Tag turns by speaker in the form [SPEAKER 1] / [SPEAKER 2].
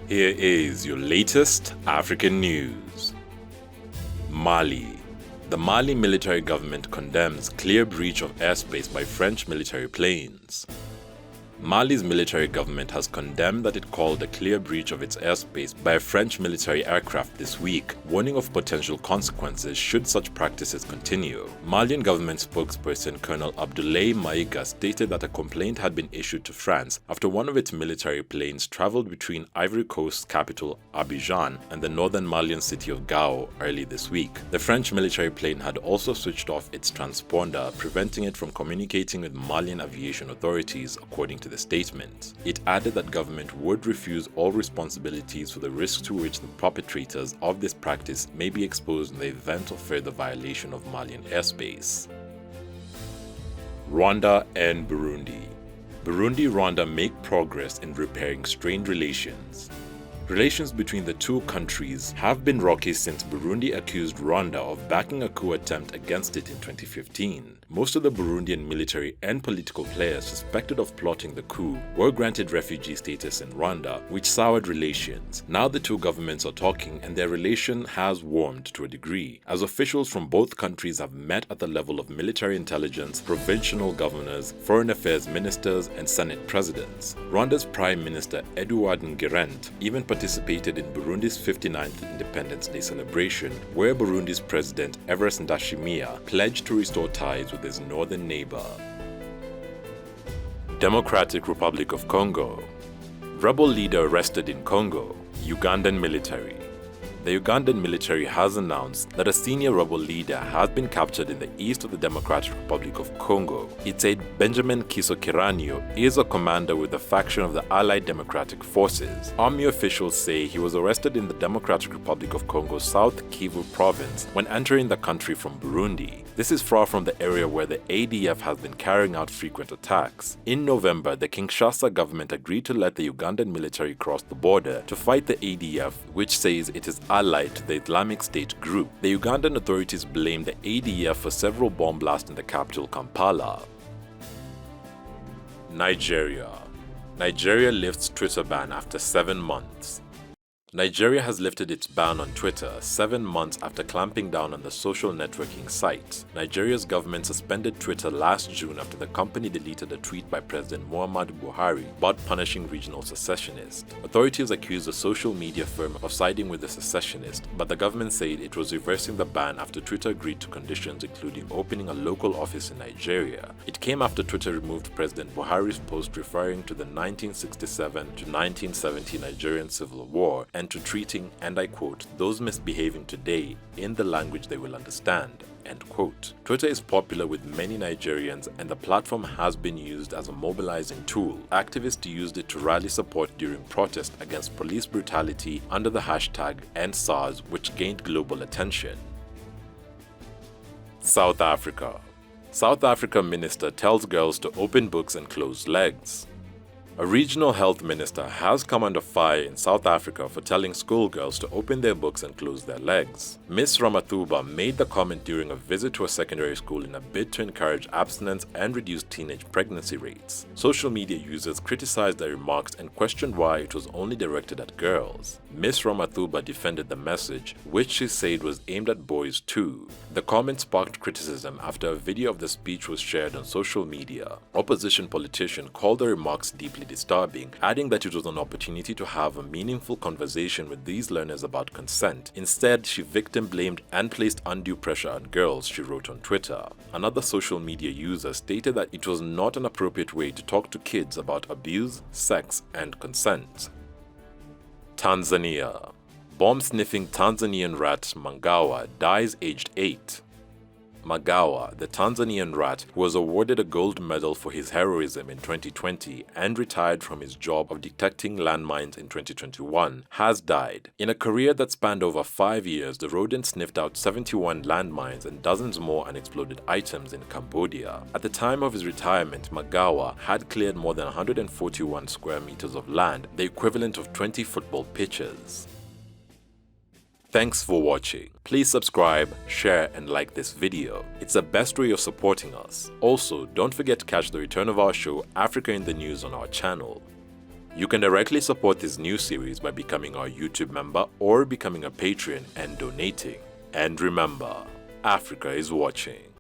[SPEAKER 1] Here is your latest African news. Mali. The Mali military government condemns clear breach of airspace by French military planes. Mali's military government has condemned that it called a clear breach of its airspace by a French military aircraft this week, warning of potential consequences should such practices continue. Malian government spokesperson Colonel Abdoulaye Maïga stated that a complaint had been issued to France after one of its military planes traveled between Ivory Coast's capital Abidjan and the northern Malian city of Gao early this week. The French military plane had also switched off its transponder, preventing it from communicating with Malian aviation authorities, according to the statement. It added that government would refuse all responsibilities for the risks to which the perpetrators of this practice may be exposed in the event of further violation of Malian airspace. Rwanda and Burundi. Rwanda make progress in repairing strained relations. Relations between the two countries have been rocky since Burundi accused Rwanda of backing a coup attempt against it in 2015. Most of the Burundian military and political players suspected of plotting the coup were granted refugee status in Rwanda, which soured relations. Now the two governments are talking and their relation has warmed to a degree, as officials from both countries have met at the level of military intelligence, provincial governors, foreign affairs ministers, and senate presidents. Rwanda's Prime Minister Edouard Ngirente even participated in Burundi's 59th Independence Day celebration, where Burundi's President Evariste Ndayishimiye pledged to restore ties with his northern neighbor. Democratic Republic of Congo. Rebel leader arrested in Congo. Ugandan military. The Ugandan military has announced that a senior rebel leader has been captured in the east of the Democratic Republic of Congo. It said Benjamin Kisokiranyo is a commander with the faction of the Allied Democratic Forces. Army officials say he was arrested in the Democratic Republic of Congo's South Kivu province when entering the country from Burundi. This is far from the area where the ADF has been carrying out frequent attacks. In November, the Kinshasa government agreed to let the Ugandan military cross the border to fight the ADF, which says it is allied to the Islamic State group. The Ugandan authorities blamed the ADF for several bomb blasts in the capital Kampala. Nigeria. Nigeria lifts Twitter ban after 7 months. Nigeria has lifted its ban on Twitter 7 months after clamping down on the social networking site. Nigeria's government suspended Twitter last June after the company deleted a tweet by President Muhammadu Buhari about punishing regional secessionists. Authorities accused the social media firm of siding with the secessionists, but the government said it was reversing the ban after Twitter agreed to conditions including opening a local office in Nigeria. It came after Twitter removed President Buhari's post referring to the 1967 to 1970 Nigerian Civil War and to treating, and I quote, those misbehaving today in the language they will understand, end quote. Twitter is popular with many Nigerians and the platform has been used as a mobilizing tool. Activists used it to rally support during protests against police brutality under the hashtag #EndSARS, which gained global attention. South Africa. South Africa minister tells girls to open books and close legs. A regional health minister has come under fire in South Africa for telling schoolgirls to open their books and close their legs. Ms. Ramathuba made the comment during a visit to a secondary school in a bid to encourage abstinence and reduce teenage pregnancy rates. Social media users criticized the remarks and questioned why it was only directed at girls. Ms. Ramathuba defended the message, which she said was aimed at boys too. The comment sparked criticism after a video of the speech was shared on social media. Opposition politicians called the remarks deeply disturbing, adding that it was an opportunity to have a meaningful conversation with these learners about consent. Instead, she victim-blamed and placed undue pressure on girls, she wrote on Twitter. Another social media user stated that it was not an appropriate way to talk to kids about abuse, sex, and consent. Tanzania. Bomb-sniffing Tanzanian rat Magawa dies aged 8. Magawa, the Tanzanian rat who was awarded a gold medal for his heroism in 2020 and retired from his job of detecting landmines in 2021, has died. In a career that spanned over 5 years, the rodent sniffed out 71 landmines and dozens more unexploded items in Cambodia. At the time of his retirement, Magawa had cleared more than 141 square meters of land, the equivalent of 20 football pitches. Thanks for watching. Please subscribe, share and like this video. It's the best way of supporting us. Also, don't forget to catch the return of our show Africa in the News on our channel. You can directly support this new series by becoming our YouTube member or becoming a Patreon and donating. And remember, Africa is watching.